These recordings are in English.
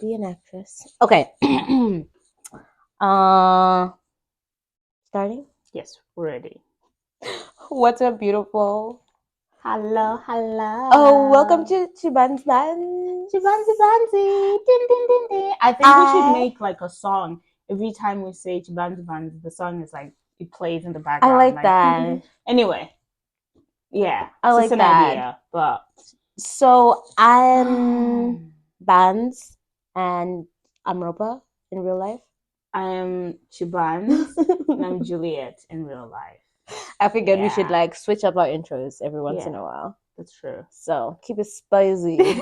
be an actress. Okay. uh, Starting. Yes, we're ready. What's up, beautiful? Hello. Oh, welcome to Chiban's Band. Chibanzi Banzi. Din, din, din, din. I think we should make like a song. Every time we say Chibanzi Banzi, the song is like, it plays in the background. I like that. Anyway, yeah, I it's like just an that. idea, but So I'm Bands and I'm Ropa in real life. I am Chibanz and I'm Juliet in real life. I figured we should like switch up our intros every once in a while. That's true. So keep it spicy. Keep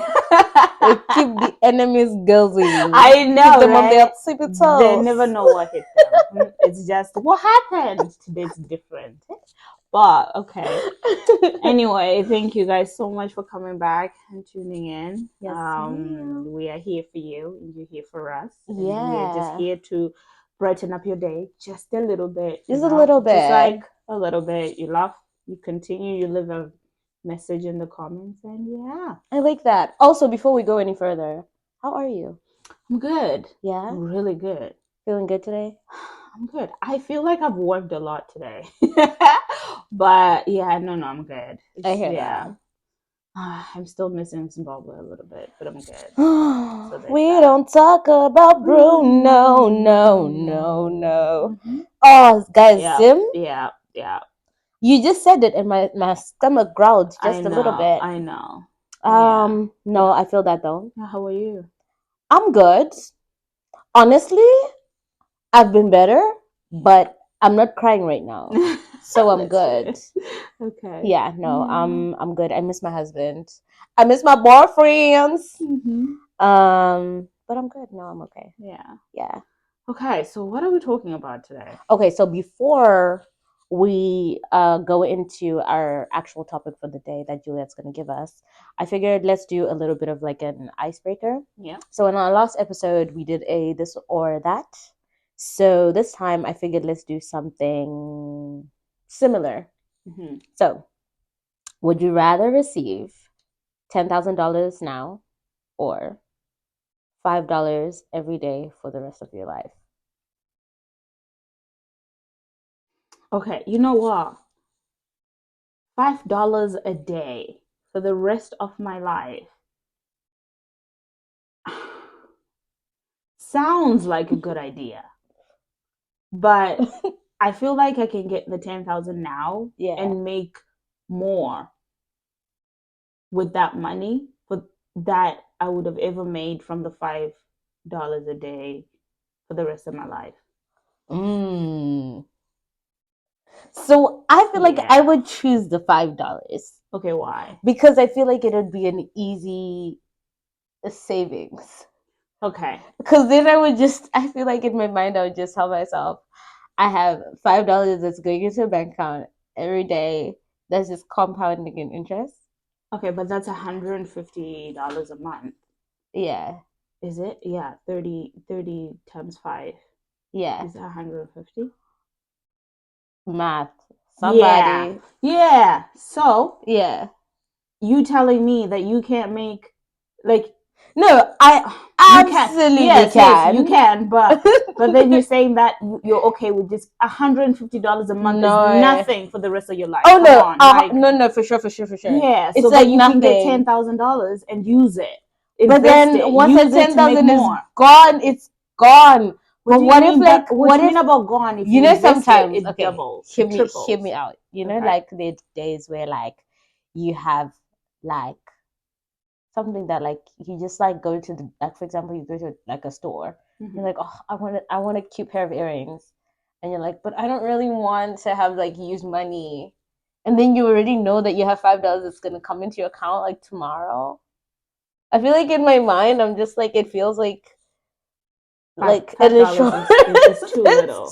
the enemies guilty. I know, keep them right? on their tippy toes. They never know what hit them. It's just what happened. Today's different. But okay. Anyway, thank you guys so much for coming back and tuning in. Yes, we are here for you and you're here for us. Yeah. We're just here to brighten up your day just a little bit. Just a little bit. Just like a little bit. You laugh, you continue, you leave a message in the comments, and yeah. I like that. Also, before we go any further, how are you? I'm good. Yeah? I'm really good. Feeling good today? I'm good. I feel like I've worked a lot today. But yeah, no, I'm good. I hear that. I'm still missing Zimbabwe a little bit, but I'm good. So we don't talk about Bruno. No. Mm-hmm. Oh, guys, Zim? Yeah. You just said it, and my stomach growled just a little bit. I know. No, I feel that though. How are you? I'm good. Honestly, I've been better, but I'm not crying right now. So I'm good. Okay. Yeah, no, I'm good. I miss my husband. I miss my boyfriends. Mm-hmm. But I'm good. No, I'm okay. Yeah. Okay, so what are we talking about today? Okay, so before we go into our actual topic for the day that Juliet's going to give us, I figured let's do a little bit of like an icebreaker. Yeah. So in our last episode, we did a this or that. So this time, I figured let's do something similar. Mm-hmm. So, would you rather receive $10,000 now or $5 every day for the rest of your life? Okay, you know what? $5 a day for the rest of my life sounds like a good idea, but I feel like I can get the 10,000 now and make more with that money for that I would have ever made from the $5 a day for the rest of my life. So I feel like I would choose the $5. Okay, why? Because I feel like it would be an easy savings. Okay. Because then I feel like in my mind I would just tell myself, I have $5 that's going into a bank account every day that's just compounding in interest. Okay, but that's $150 a month. Yeah. Is it? Yeah, 30 times 5. Yeah. Is that 150? Math. Somebody. Yeah. So, yeah. You telling me that you can't make like no, I absolutely can. Yes, you can, but then you're saying that you're okay with just $150 a month is nothing for the rest of your life. Oh no, no, for sure. Yeah, it's so like you nothing. can get $10,000 and use it. But then once the 10,000 is gone, it's gone. But what if like what do you mean about gone? If you know sometimes it doubles, hear me out. You know, like the days where like you have like something that like you just like go to the like for example you go to like a store. Mm-hmm. You're like, oh, I want a cute pair of earrings, and you're like, but I don't really want to have like used money, and then you already know that you have $5 that's gonna come into your account like tomorrow. I feel like in my mind I'm just like it feels like $5 is too little.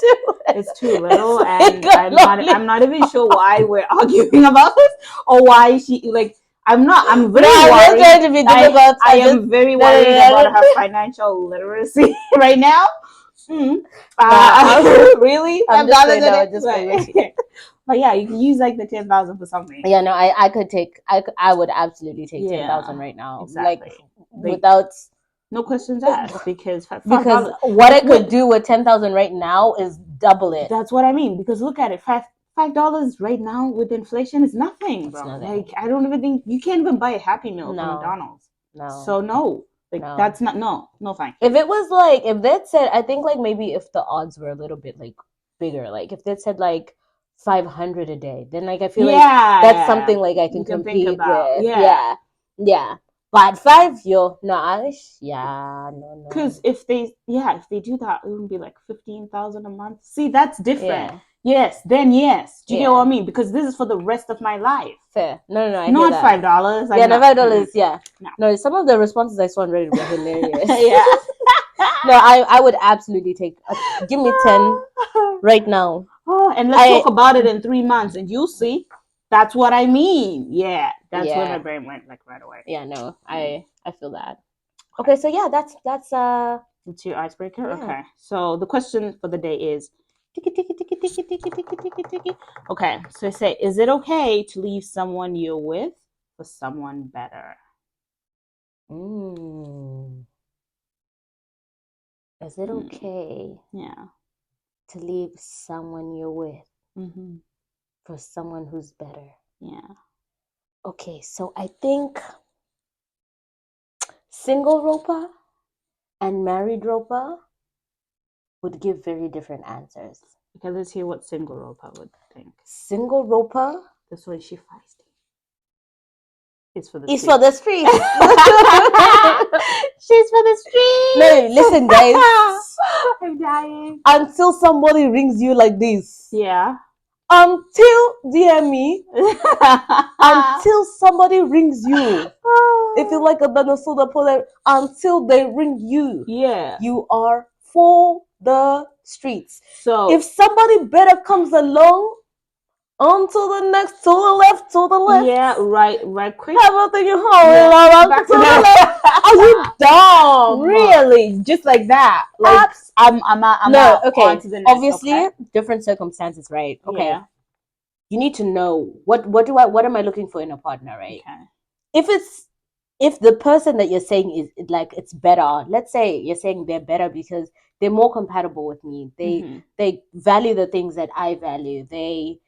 It's too little, and I'm not even sure why we're arguing about this or why she like. I'm very worried. I am very worried about her financial literacy right now. Really? I'm just saying, no, just but yeah, you can use like the 10,000 for something. Yeah, no, I would absolutely take 10,000 right now. Exactly. Like without No questions asked, because because what I could do with 10,000 right now is double it. That's what I mean. Because look at it, $5 right now with inflation is nothing, bro. Nothing. Like, I don't even think you can't even buy a Happy Meal from McDonald's. No. So no, like that's not no thank you. If it was like, if that said, I think like maybe if the odds were a little bit like bigger, like if that said like 500 a day, then like I feel like that's something like I can compete with. Yeah. But 5, no, Because if they do that, it would be like 15,000 a month. See, that's different. Yes, then yes. Do you get what I mean? Because this is for the rest of my life. Fair. No, I not hear that. $5. Like, no, $5. Yeah. No, some of the responses I saw on Reddit were hilarious. Yeah. No, I would absolutely take. Give me 10 right now. Oh, and let's talk about it in 3 months, and you'll see. That's what I mean. Yeah, that's where my brain went like right away. Yeah, no, I feel that. Okay, so yeah, that's it's your icebreaker. Yeah. Okay, so the question for the day is, okay, so I say, is it okay to leave someone you're with for someone better? Is it okay? Yeah. To leave someone you're with for someone who's better? Yeah. Okay, so I think single Ropa and married Ropa would give very different answers. Okay, let's hear what single Ropa would think. Single Ropa, this way she feisty. It's for the streets. She's for the streets. No, listen, guys. I'm dying. Until somebody rings you like this. Yeah. Until DM me. Until somebody rings you. If you like a dinosaur, until they ring you. Yeah. You are for the streets. So if somebody better comes along, on to the next, to the left, to the left. Yeah, right quick. Everything you hold, back to the left. Are you dumb? Really? Just like that? Like I'm no, out. Okay. On to the next. Obviously, different circumstances, right? Okay. Yeah. You need to know what am I looking for in a partner, right? Okay. If the person that you're saying is like it's better, let's say you're saying they're better because they're more compatible with me. They value the things that I value. They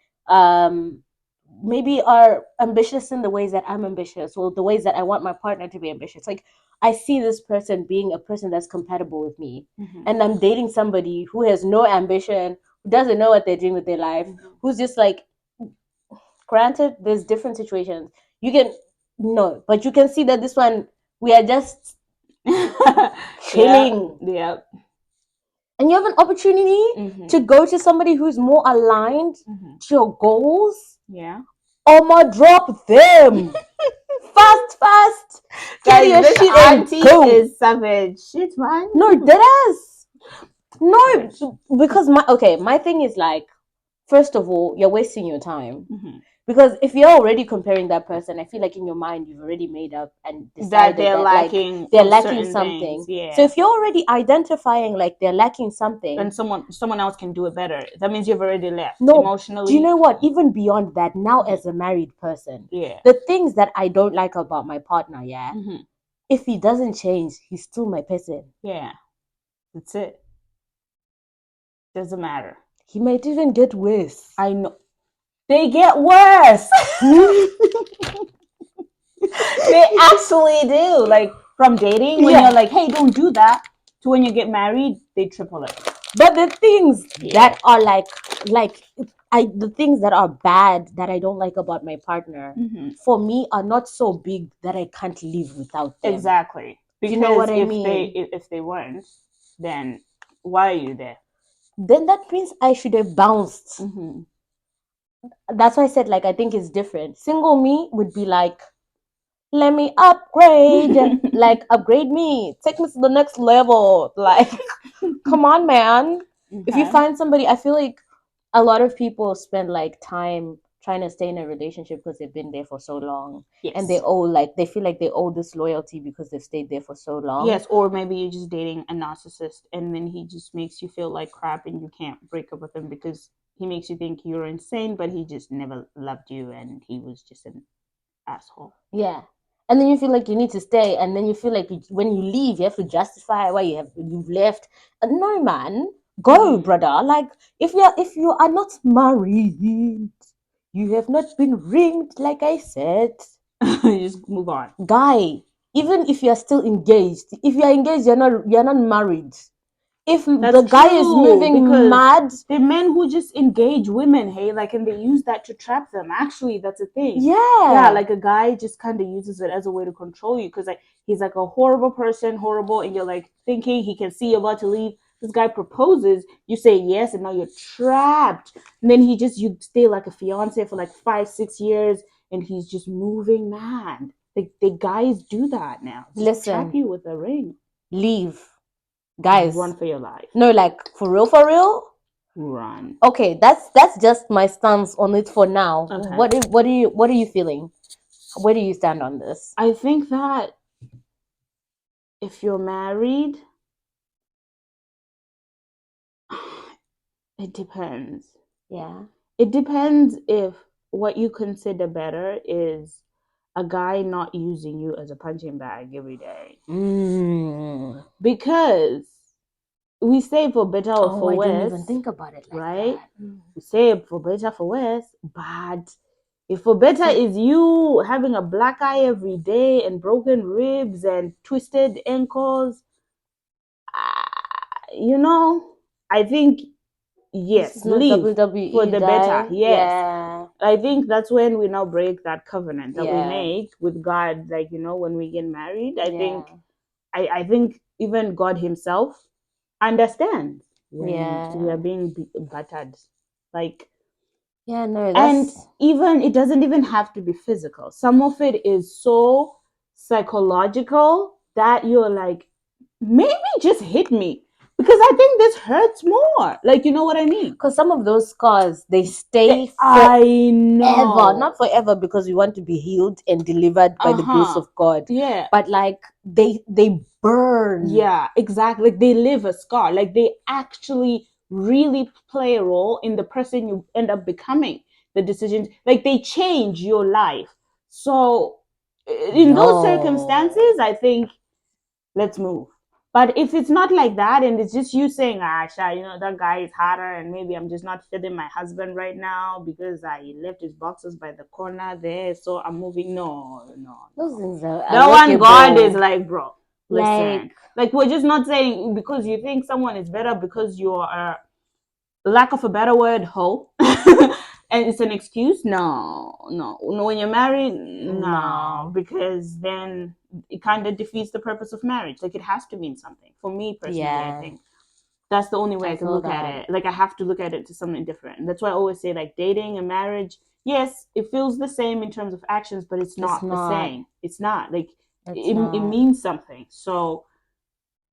maybe are ambitious in the ways that I'm ambitious, or the ways that I want my partner to be ambitious. Like, I see this person being a person that's compatible with me, and I'm dating somebody who has no ambition, who doesn't know what they're doing with their life, who's just like, granted, there's different situations. But you can see that this one, we are just chilling. Yeah. And you have an opportunity to go to somebody who's more aligned to your goals. Yeah. I'ma drop them. fast. Get your shit and go. Is savage. Shit, man. No, deadass. No, because my thing is like, first of all, you're wasting your time. Because if you're already comparing that person, I feel like in your mind you've already made up and decided that they're lacking something. Yeah. So if you're already identifying like they're lacking something, then someone else can do it better. That means you've already left emotionally. Do you know what? Even beyond that, now as a married person, the things that I don't like about my partner, if he doesn't change, he's still my person. Yeah, that's it. Doesn't matter. He might even get worse. I know. They get worse. They actually do. Like, from dating, when you're like, hey, don't do that, to when you get married, they triple it. But the things that are the things that are bad that I don't like about my partner, for me, are not so big that I can't live without them. Exactly. Because you know what I mean? If they weren't, then why are you there? Then that means I should have bounced. That's why I said, like, I think it's different. Single me would be like, let me upgrade, like, upgrade me, take me to the next level. Like, come on, man. If you find somebody, I feel like a lot of people spend like time trying to stay in a relationship because they've been there for so long, and they feel like they owe this loyalty because they've stayed there for so long. Yes, or maybe you're just dating a narcissist, and then he just makes you feel like crap, and you can't break up with him because he makes you think you're insane, but he just never loved you, and he was just an asshole. Yeah. and then you feel like you need to stay, and then you feel like when you leave, you have to justify why you've left. No, man, go, brother. Like if you are not married, you have not been ringed, like I said. You just move on, guy. Even if you are still engaged, if you are engaged, you're not married. If the guy is moving mad, the men who just engage women, hey, like, and they use that to trap them. Actually, that's a thing. Yeah, like a guy just kind of uses it as a way to control you, because like he's like a horrible person, horrible, and you're like thinking he can see you're about to leave. This guy proposes, you say yes, and now you're trapped. And then you stay like a fiance for like 5-6 years, and he's just moving mad. Like the guys do that now. Just trap you with a ring. Leave. Guys, run for your life. No, like for real, run. Okay, that's just my stance on it for now. Okay. What are you feeling? Where do you stand on this? I think that if you're married, it depends. Yeah. It depends if what you consider better is a guy not using you as a punching bag every day. Because we say for better or for worse. I didn't even think about it like right? that. We say for better for worse, but if for better is you having a black eye every day and broken ribs and twisted ankles, I think yes, leave WWE for the better. Yes. Yeah. I think that's when we now break that covenant that we make with God. Like, when we get married, I think even God himself understands when we are being battered. Like, and even it doesn't even have to be physical. Some of it is so psychological that you're like, maybe just hit me, because I think this hurts more. Like, you know what I mean? Because some of those scars, they stay forever. Not forever, because we want to be healed and delivered by the grace of God. Yeah. But like they burn. Yeah, exactly. Like they leave a scar. Like they actually really play a role in the person you end up becoming. The decisions, like they change your life. So in those circumstances, I think let's move. But if it's not like that, and it's just you saying, Sha, that guy is harder, and maybe I'm just not feeling my husband right now because I left his boxes by the corner there, so I'm moving. No. Those things are the one God is like, bro, listen. Like we're just not saying because you think someone is better because you're a lack of a better word, hoe. And it's an excuse. No. When you're married, no, because then it kind of defeats the purpose of marriage. Like it has to mean something. For me personally, I think that's the only way I can look at it. Like I have to look at it to something different. And that's why I always say, like, dating and marriage, yes, it feels the same in terms of actions, but it's not the same. It's not. Like it means something. So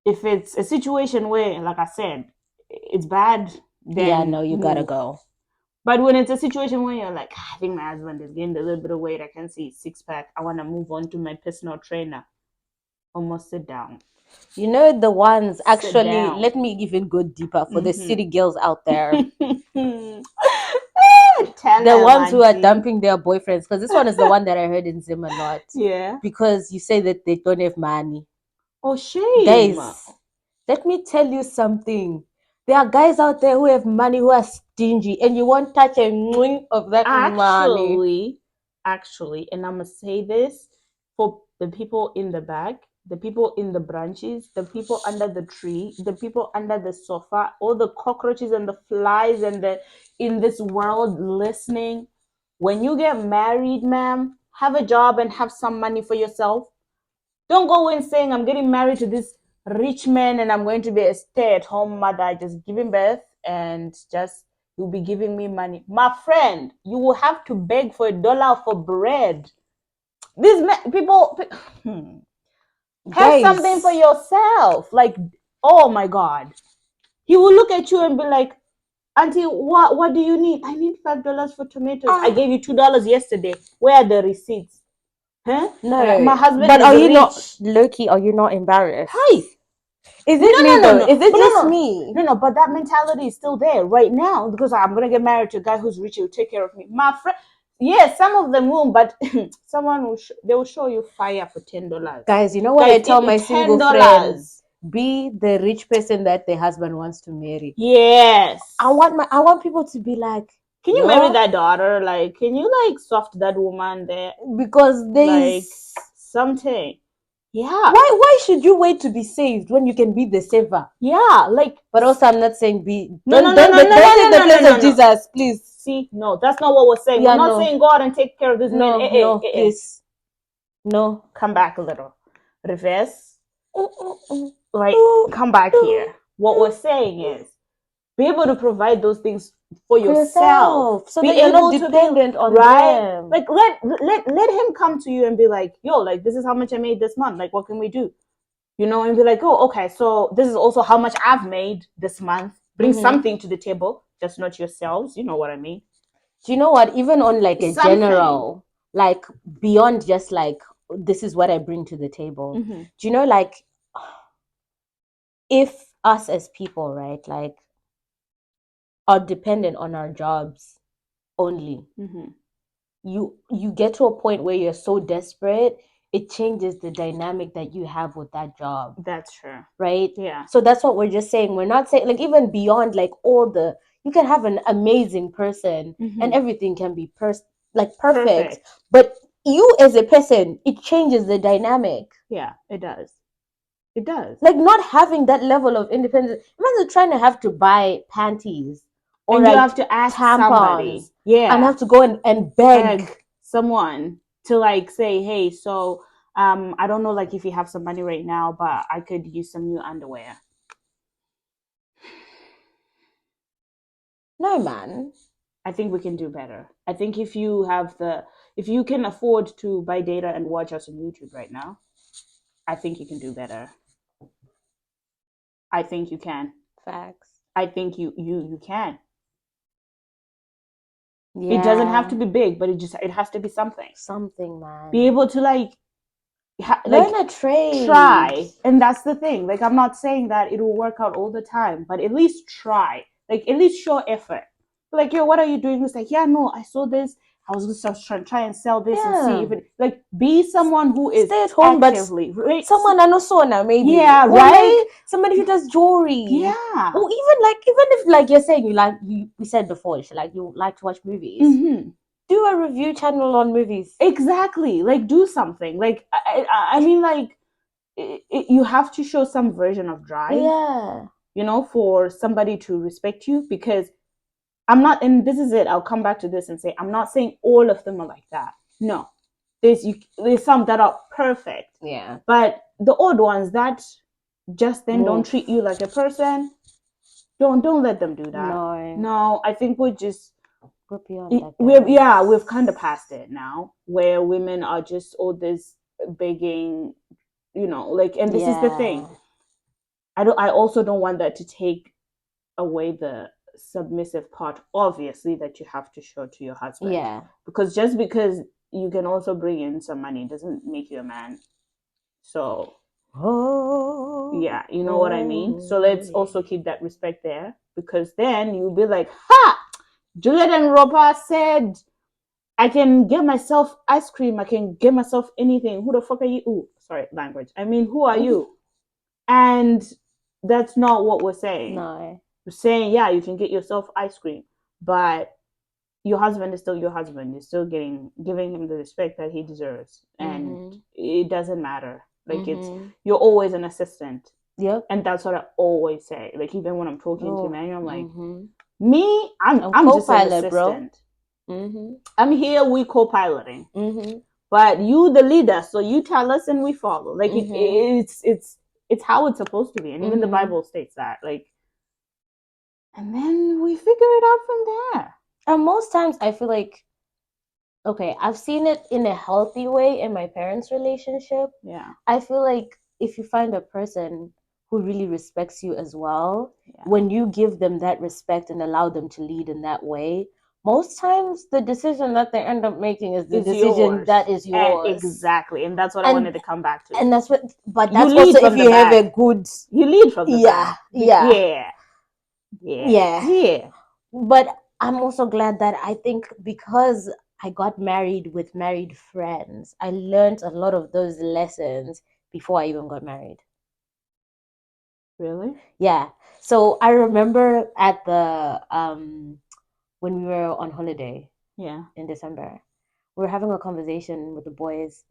if it's a situation where, like I said, it's bad, then you gotta go. But when it's a situation where you're like, I think my husband is gained a little bit of weight, I can see 6-pack, I want to move on to my personal trainer, almost sit down. The ones, actually, let me even go deeper for the city girls out there. The ones who are dumping their boyfriends, because this one is the one that I heard in Zim a lot. Yeah. Because you say that they don't have money. Oh, shame. Guys, let me tell you something. There are guys out there who have money, who are stingy, and you won't touch a mwing of that money. Actually, and I'm going to say this for the people in the back, the people in the branches, the people under the tree, the people under the sofa, all the cockroaches and the flies and the in this world listening. When you get married, ma'am, have a job and have some money for yourself. Don't go in saying, I'm getting married to this rich man and I'm going to be a stay-at-home mother, just giving birth and just you'll be giving me money. My friend, you will have to beg for $1 for bread. These people have something for yourself. Like, oh my God. He will look at you and be like, Auntie, what do you need? I need $5 for tomatoes. I gave you $2 yesterday. Where are the receipts? Huh? No, my husband. But are you rich. Not, Loki? Are you not embarrassed? Hi. Is it me though? Is it just me? No, but that mentality is still there right now because I'm gonna get married to a guy who's rich. He'll take care of me. My friend, yes, some of them will, but someone will they will show you fire for $10. Guys, you know what I tell my single friends? Be the rich person that the husband wants to marry. Yes. I want people to be like, can you marry that daughter? Like, can you like soft that woman there? Because there's like something. Yeah. Why should you wait to be saved when you can be the saver? Yeah, like. But also, I'm not saying be. Don't take the place of Jesus, please. See, no, that's not what we're saying. Yeah, we're not saying go out and take care of this man. Please. No. Come back a little. Reverse. Right. Come back here. What we're saying is, be able to provide those things for yourself, so that you're not dependent on them. Like let him come to you and be like, yo, like this is how much I made this month. Like, what can we do? You know, and be like, oh, okay, so this is also how much I've made this month. Bring something to the table, just not yourselves. You know what I mean? Do you know what? Even on like a general, like beyond just like this is what I bring to the table. Do you know, like if us as people, right, like are dependent on our jobs only, you get to a point where you're so desperate, it changes the dynamic that you have with that job. That's true. Right? Yeah. So that's what we're just saying. We're not saying like even beyond like all the, you can have an amazing person and everything can be perfect. But you as a person, it changes the dynamic. Yeah, it does. It does. Like not having that level of independence. Imagine trying to have to buy panties. Or and like you have to ask somebody. Yeah. And have to go and beg someone to like say, hey, so I don't know like if you have some money right now, but I could use some new underwear. No, man. I think we can do better. I think if you can afford to buy data and watch us on YouTube right now, I think you can do better. I think you can. Facts. I think you can. Yeah. It doesn't have to be big, but it has to be something. Something, man. Be able to like learn a trade. Try. And that's the thing. Like I'm not saying that it will work out all the time, but at least try. Like at least show effort. Like, yo, what are you doing? It's like, yeah, no, I saw this. I was just try and sell this and see if it like be someone who is stay at home, actively, but right? Someone I know Sona maybe. Yeah, or right. Like somebody who does jewelry. Yeah. Or even if like you're saying you said before, like you like to watch movies. Do a review channel on movies. Exactly. Like do something. Like I mean like you have to show some version of drive. Yeah. You know, for somebody to respect you because I'm not, and this is it. I'll come back to this and say, I'm not saying all of them are like that. No, there's some that are perfect. Yeah. But the odd ones that just then don't treat you like a person, don't let them do that. No, I think we're beyond that. We've kind of passed it now, where women are just all this begging, you know, like, and this is the thing. I also don't want that to take away the submissive part, obviously, that you have to show to your husband. Yeah. Because just because you can also bring in some money doesn't make you a man. So yeah, you know what I mean? So let's also keep that respect there, because then you'll be like, ha! Juliet and Ropa said I can get myself ice cream, I can get myself anything. Who the fuck are you? Ooh, sorry, language. I mean, who are you? And that's not what we're saying. No. Saying, yeah, you can get yourself ice cream, but your husband is still your husband. You're still giving him the respect that he deserves, and it doesn't matter. Like you're always an assistant. Yep. And that's what I always say. Like even when I'm talking to Emmanuel, I'm like, me, I'm just an assistant. I'm here. We co-piloting. But you, the leader, so you tell us and we follow. Like it's how it's supposed to be, and even the Bible states that. Like. And then we figure it out from there. And most times I feel like, okay, I've seen it in a healthy way in my parents' relationship. Yeah. I feel like if you find a person who really respects you as well, when you give them that respect and allow them to lead in that way, most times the decision that they end up making is the decision that is yours. Exactly. And that's what I wanted to come back to. And that's what, but that's also if you have a good... You lead from the back. Yeah. But I'm also glad that I think because I got married with married friends. I learned a lot of those lessons before I even got married. Really? Yeah. So I remember at the when we were on holiday. Yeah. In December, we were having a conversation with the boys,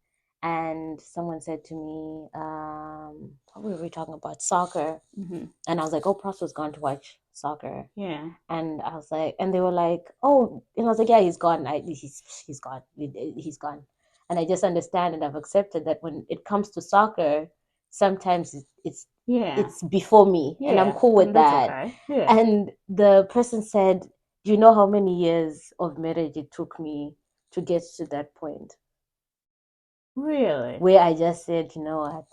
and someone said to me, what were we talking about? Soccer. Mm-hmm. And I was like, oh, Pross was gone to watch soccer. Yeah. And I was like, and they were like, oh, and I was like, yeah, he's gone. He's gone. He's gone. And I just understand and I've accepted that when it comes to soccer, sometimes it's before me, and I'm cool with that. Okay. Yeah. And the person said, do you know how many years of marriage it took me to get to that point? Really? Where I just said, you know what?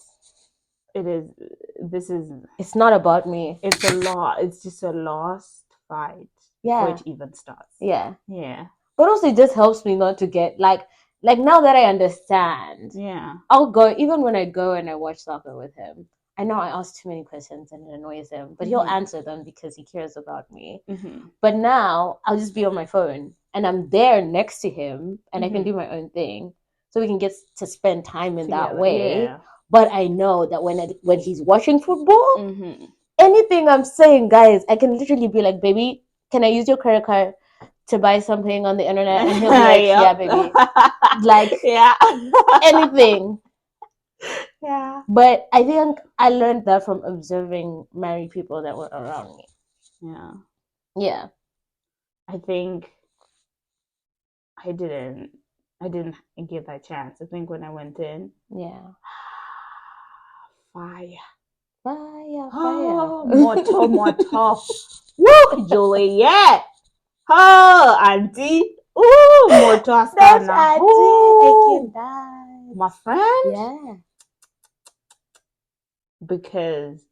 It's not about me. It's it's just a lost fight before it even starts. Yeah. Yeah. But also it just helps me not to get like now that I understand. Yeah. I'll go, even when I go and I watch soccer with him, I know I ask too many questions and it annoys him, but he'll answer them because he cares about me. But now I'll just be on my phone and I'm there next to him and I can do my own thing. So we can get to spend time in that way. Yeah. But I know that when he's watching football, anything I'm saying, guys, I can literally be like, baby, can I use your credit card to buy something on the internet? And he'll be like, yeah, baby. Like, yeah. Anything. Yeah. But I think I learned that from observing married people that were around me. Yeah. Yeah. I think I didn't give that chance. I think when I went in, yeah. Fire. Oh, Moto. Woo, Juliet. Oh, auntie. Ooh, moto sana. Ooh, my friend. Yeah. Because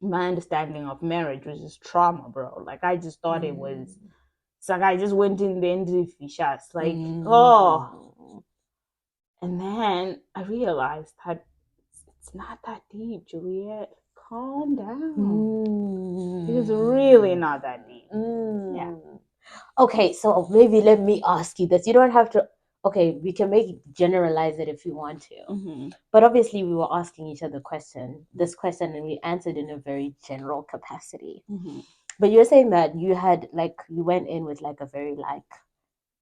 my understanding of marriage was just trauma, bro. Like I just thought it was. It's like I just went in there and did fishes. Like, oh. And then I realized that it's not that deep, Juliet. Calm down. It is really not that deep. Yeah. Okay, so maybe let me ask you this. You don't have to. Okay, we can generalize it if you want to. But obviously, we were asking each other this question, and we answered in a very general capacity. But you're saying that you went in with like a very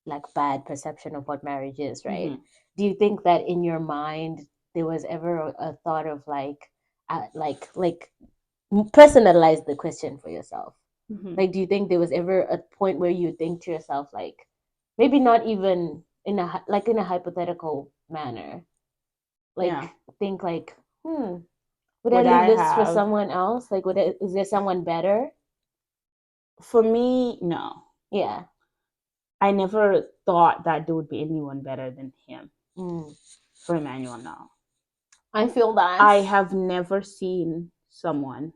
like bad perception of what marriage is, right? Do you think that in your mind there was ever a thought of like personalize the question for yourself? Like, do you think there was ever a point where you think to yourself, like, maybe not even in a hypothetical manner, like think like, would I leave this for someone else? Like, is there someone better? For me, no. Yeah. I never thought that there would be anyone better than him. For Emmanuel, no. I feel that. I have never seen someone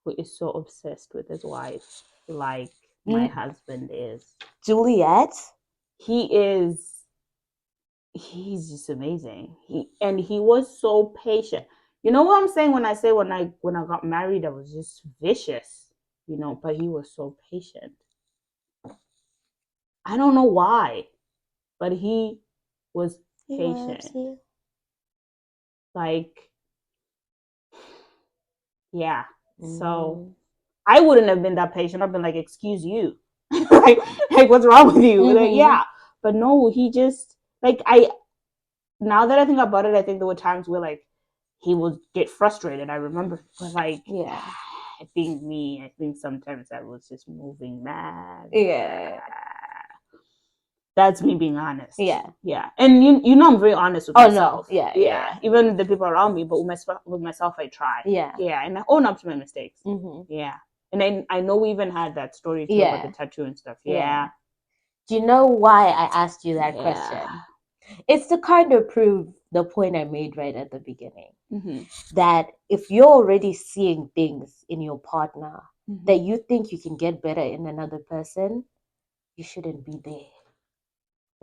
who is so obsessed with his wife like my husband is. Juliet? He's just amazing. He was so patient. You know what I'm saying when I say when I got married, I was just vicious, but he was so patient. I don't know why, but he was patient. Like, yeah. So I wouldn't have been that patient. I've been like, excuse you. like, what's wrong with you? Like, yeah. But no, he just, like, now that I think about it, I think there were times where, like, he would get frustrated. I remember, but like, yeah. I think sometimes I was just moving mad. Yeah. That's me being honest. Yeah. Yeah. And you know I'm very honest with myself. No. Yeah. Yeah. Even the people around me, but with myself I try. Yeah. Yeah. And I own up to my mistakes. Yeah. And I know we even had that story too about the tattoo and stuff. Yeah. Do you know why I asked you that question? It's to kind of prove the point I made right at the beginning. That if you're already seeing things in your partner that you think you can get better in another person, you shouldn't be there.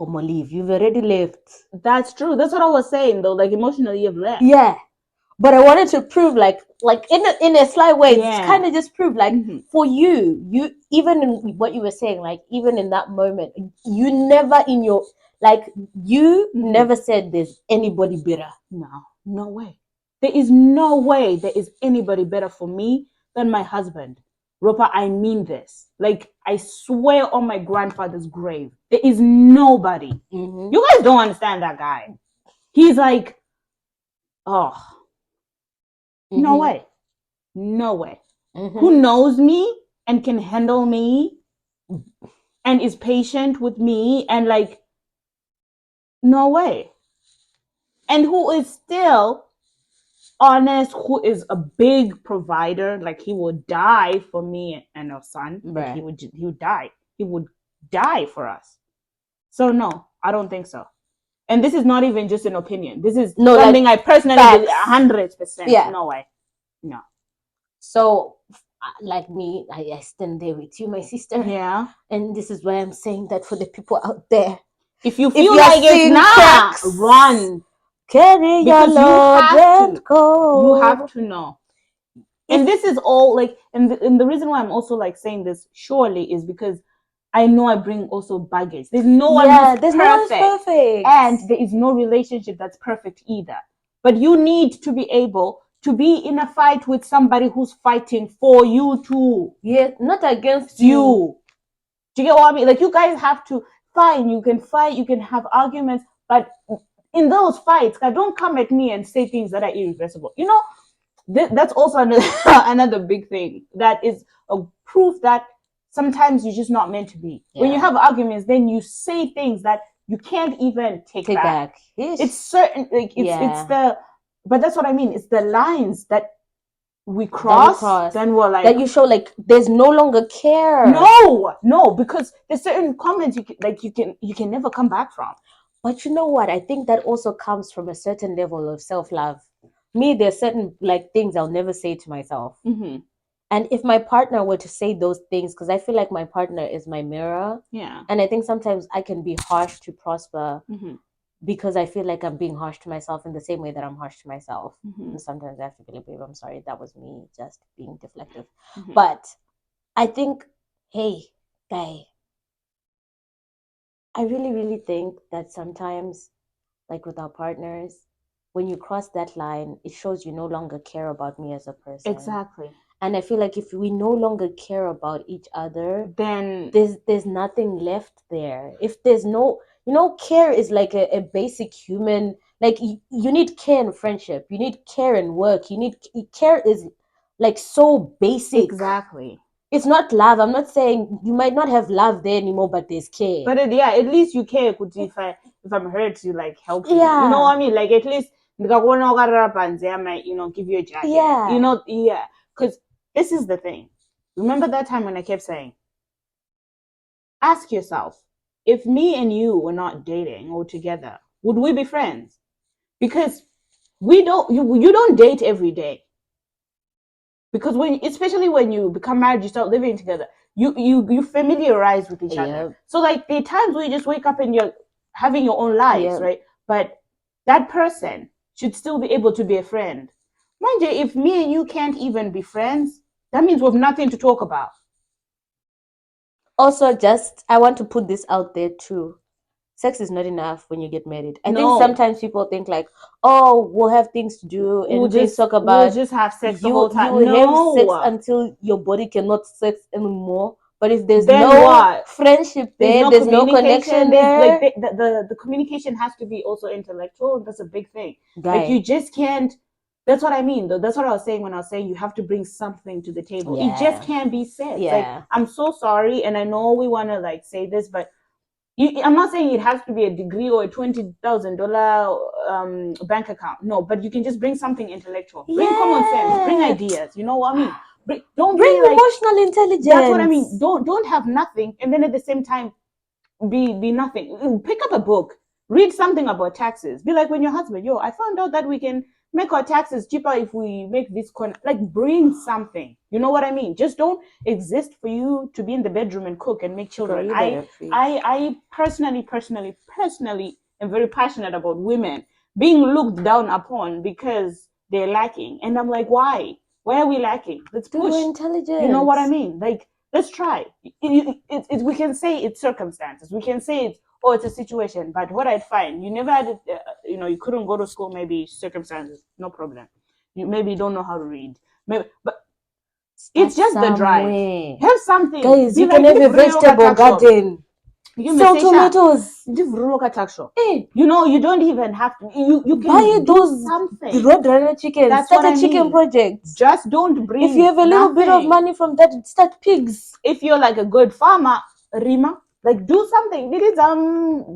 Leave. You've already left. That's true. That's what I was saying though. Like emotionally, you've left. Yeah. But I wanted to prove like in a sly way, it's kind of just prove like for you even in what you were saying, like even in that moment, you never in your like you never said there's anybody better. No way. There is no way there is anybody better for me than my husband. Ropa, I mean this. Like, I swear on my grandfather's grave, there is nobody. You guys don't understand that guy. He's like, oh, no way. No way. Who knows me and can handle me and is patient with me and like, no way. And who is still honest, who is a big provider, like he would die for me and our son. Like he would die. He would die for us. So no, I don't think so. And this is not even just an opinion. This is something like, I personally believe 100%. Yeah. No way. No. So like me, I stand there with you, my sister. Yeah. And this is why I'm saying that for the people out there. If you feel like it's run. Carry your load and go. You have to know. And this is all like, and the reason why I'm also like saying this surely is because I know I bring also baggage. There's no one who's perfect. And there is no relationship that's perfect either. But you need to be able to be in a fight with somebody who's fighting for you too. Yeah, not against you. Do you get what I mean? Like, you guys have to fight. You can fight, you can have arguments, but in those fights, don't come at me and say things that are irreversible. You know, that's also another big thing that is a proof that sometimes you're just not meant to be. Yeah. When you have arguments, then you say things that you can't even take back. It's certain, like it's the, but that's what I mean. It's the lines that we cross. Then we're like, that you show like there's no longer care. No, because there's certain comments you can never come back from. But you know what? I think that also comes from a certain level of self-love. Me, there's certain like things I'll never say to myself. And if my partner were to say those things, because I feel like my partner is my mirror. Yeah. And I think sometimes I can be harsh to Prosper because I feel like I'm being harsh to myself in the same way that I'm harsh to myself. And sometimes I have to be like, babe, I'm sorry. That was me just being deflective. But I think, hey, guy, I really, really think that sometimes, like with our partners, when you cross that line, it shows you no longer care about me as a person. Exactly. And I feel like if we no longer care about each other, then there's nothing left there. If there's no, care is like a basic human, like you need care in friendship, you need care in work, care is like so basic. Exactly. It's not love. I'm not saying you might not have love there anymore, but there's care. But at least you care. If I'm hurt, to like help you. Yeah. You know what I mean? Like at least I might, give you a jacket. Yeah. Because this is the thing. Remember that time when I kept saying, ask yourself, if me and you were not dating or together, would we be friends? Because you don't date every day. Because especially when you become married, you start living together, you familiarize with each other. So like there are times where you just wake up and you're having your own lives, right? But that person should still be able to be a friend. Mind you, if me and you can't even be friends, that means we have nothing to talk about. Also, I want to put this out there too. Sex is not enough when you get married. I think sometimes people think like, oh, we'll have things to do and we'll just talk about. We'll just have sex the whole time. You have sex until your body cannot sex anymore. But if there's no friendship there, there's no connection there. Like the communication has to be also intellectual. That's a big thing. Like you just can't. That's what I mean. Though. That's what I was saying when I was saying you have to bring something to the table. Yeah. It just can't be sex. Yeah. Like, I'm so sorry, and I know we want to like say this, but I'm not saying it has to be a degree or a $20,000 bank account. No, but you can just bring something intellectual. Bring common sense. Bring ideas. You know what I mean? Don't bring emotional intelligence. That's what I mean. Don't have nothing, and then at the same time be nothing. Pick up a book. Read something about taxes. Be like when your husband, I found out that we can make our taxes cheaper if we make this like bring something. You know what I mean? Just don't exist for you to be in the bedroom and cook and make children. I personally am very passionate about women being looked down upon because they're lacking. And I'm like, why? Why are we lacking? Let's push. We're intelligent. You know what I mean? Like, let's try. We can say it's circumstances. We can say it's a situation. But what I'd find, you never had, you couldn't go to school, maybe circumstances, no problem. You maybe don't know how to read. Maybe, but it's just the drive. Have something. Guys, you can have a vegetable garden. Sell tomatoes. You don't even have to. You can buy those something. The roadrunner chickens. That's start a chicken project. Just don't bring. If you have a little bit of money from that, start pigs. If you're like a good farmer, Rima, like do something. It is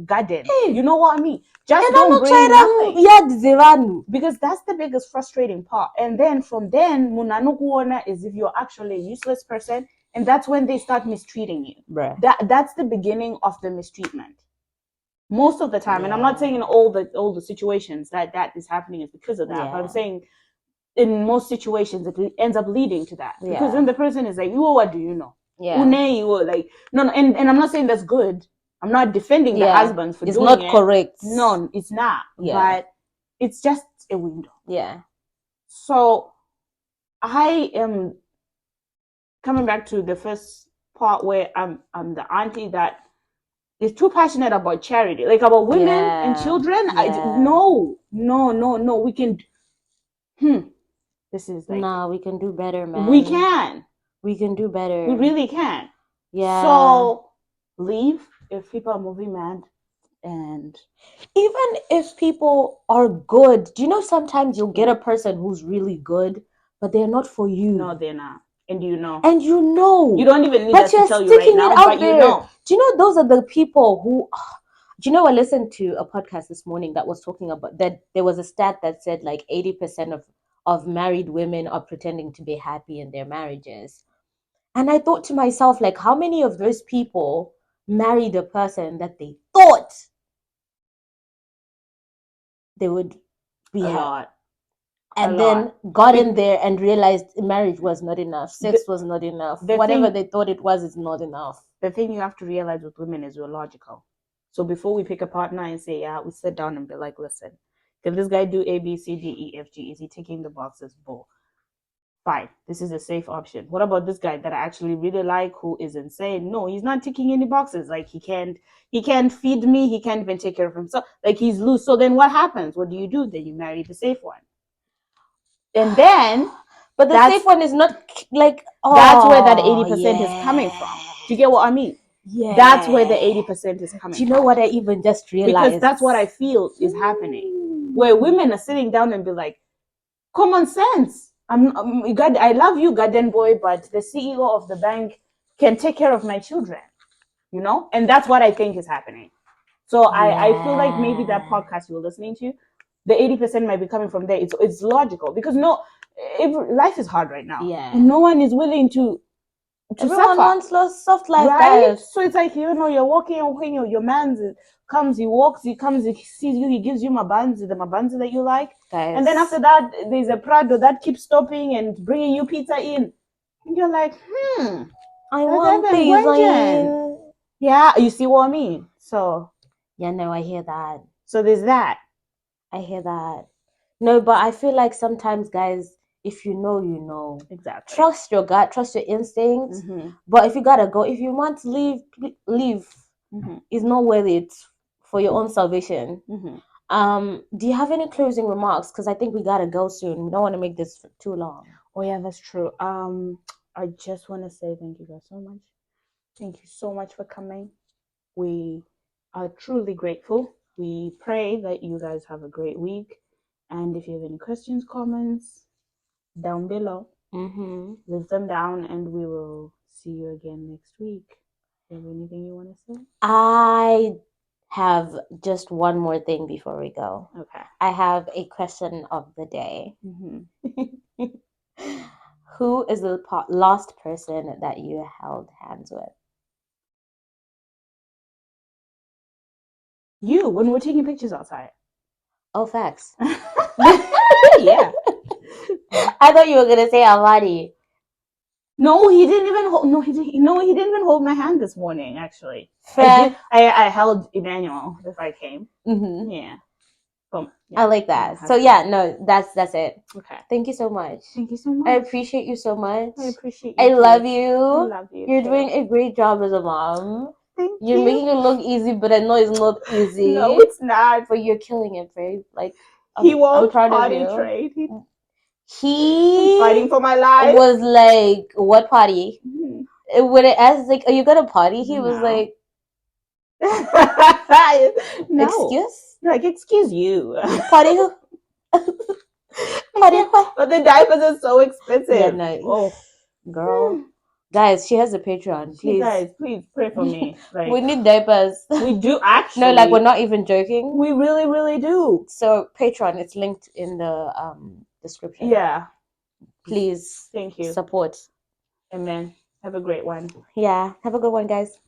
garden. You know what I mean? Just don't bring nothing. Because that's the biggest frustrating part. And then from then, munanukuona is if you're actually a useless person, and that's when they start mistreating you. Bruh. That's the beginning of the mistreatment. Most of the time, and I'm not saying in all the situations that is happening is because of that. But I'm saying in most situations it ends up leading to that. Because then the person is like, "Oh, what do you know?" Like no, and I'm not saying that's good. I'm not defending the husbands for doing it. It's not correct. No, it's not. But it's just a window. Yeah. So I am coming back to the first part where I'm the auntie that is too passionate about charity, like about women and children. No. We can. This is like we can do better, man. We can do better. We really can. Yeah. So leave if people are movie mad, and even if people are good, do you know sometimes you'll get a person who's really good, but they're not for you. No, they're not. And you know. You don't even need us to tell you right now, but you know. Do you know those are the people who... Do you know, I listened to a podcast this morning that was talking about that there was a stat that said like 80% of married women are pretending to be happy in their marriages. And I thought to myself, like, how many of those people married a person that they thought they would be happy? And then got in there and realized marriage was not enough. Sex was not enough. Whatever they thought it was is not enough. The thing you have to realize with women is we're logical. So before we pick a partner and say, we sit down and be like, listen, can this guy do A, B, C, D, E, F, G? Is he ticking the boxes? Bull. Fine. This is a safe option. What about this guy that I actually really like who is insane? No, he's not ticking any boxes. Like he can't feed me. He can't even take care of himself. Like he's loose. So then what happens? What do? Then you marry the safe one. And then... But the safe one is not like... that's where that 80% is coming from. Do you get what I mean? Yeah. That's where the 80% is coming from. Do you know what I even just realized? Because that's what I feel is happening. Where women are sitting down and be like, common sense. I love you, garden boy, but the CEO of the bank can take care of my children. You know? And that's what I think is happening. So I feel like maybe that podcast you were listening to, the 80% might be coming from there. It's logical. Because life is hard right now. Yeah. And no one is willing to everyone suffer. wants soft life, right? Guys. So it's like, you're walking and your man comes, he walks, he comes, he sees you, he gives you the mabanzi that you like. Guys. And then after that, there's a Prado that keeps stopping and bringing you pizza in. And you're like, I want pizza. Yeah, you see what I mean? So. Yeah, no, I hear that. So there's that. I hear that. No, but I feel like sometimes, guys, if you know, you know. Exactly. Trust your gut, trust your instincts. Mm-hmm. But if you gotta go, if you want to leave. Mm-hmm. It's not worth it for your own salvation. Mm-hmm. Do you have any closing remarks? Because I think we gotta go soon. We don't want to make this too long. Oh yeah, that's true. I just want to say thank you guys so much. Thank you so much for coming. We are truly grateful. We pray that you guys have a great week. And if you have any questions, comments, down below, leave them down, and we will see you again next week. Do you have anything you want to say? I have just one more thing before we go. Okay. I have a question of the day. Who is the last person that you held hands with? You, when we're taking pictures outside. Oh, facts. Yeah. I thought you were gonna say Amadi. No, he didn't even hold. No, he didn't even hold my hand this morning. Actually, I held Emmanuel if I came. Yeah. I like that. So yeah, no, that's it. Okay. Thank you so much. Thank you so much. I appreciate you so much. I appreciate you. I love you. I love you. You're doing a great job as a mom. Thank You're you. making it look easy, but I know it's not easy. No, it's not. But you're killing it, babe. Like he won't I'm proud potty of you. trade. He's fighting for my life. Was like, what potty? When it asked like, are you gonna potty? He was like, no. Excuse? Like, excuse you. Potty who? Potty who? But the diapers are so expensive. Yeah, no. Girl. Guys, she has a Patreon. Please. Guys, please pray for me. Like, we need diapers. We do actually. No, like we're not even joking. We really, really do. So Patreon, it's linked in the description. Yeah. Please. Thank you. Support. Amen. Have a great one. Yeah. Have a good one, guys.